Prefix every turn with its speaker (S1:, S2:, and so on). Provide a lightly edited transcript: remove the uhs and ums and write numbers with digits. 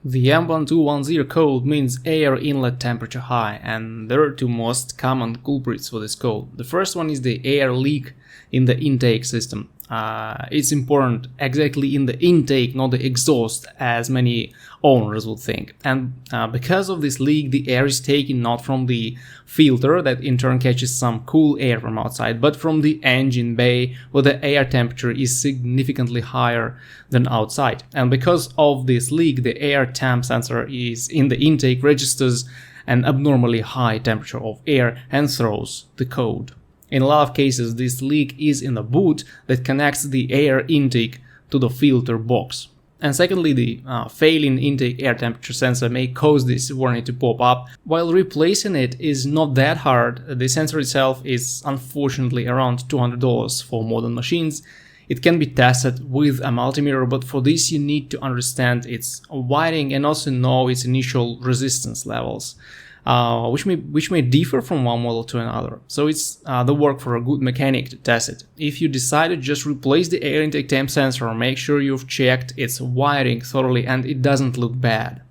S1: The M1210 code means air inlet temperature high, and there are two most common culprits for this code. The first one is the air leak in the intake system. It's important exactly in the intake, not the exhaust, as many owners would think. And because of this leak, the air is taken not from the filter that in turn catches some cool air from outside, but from the engine bay where the air temperature is significantly higher than outside. And because of this leak, the air temp sensor is in the intake registers an abnormally high temperature of air and throws the code. In a lot of cases, this leak is in the boot that connects the air intake to the filter box. And secondly, the failing intake air temperature sensor may cause this warning to pop up. While replacing it is not that hard, the sensor itself is unfortunately around $200 for modern machines. It can be tested with a multimeter, but for this you need to understand its wiring and also know its initial resistance levels. Which may differ from one model to another. So it's the work for a good mechanic to test it. If you decide to just replace the air intake temp sensor, make sure you've checked its wiring thoroughly and it doesn't look bad.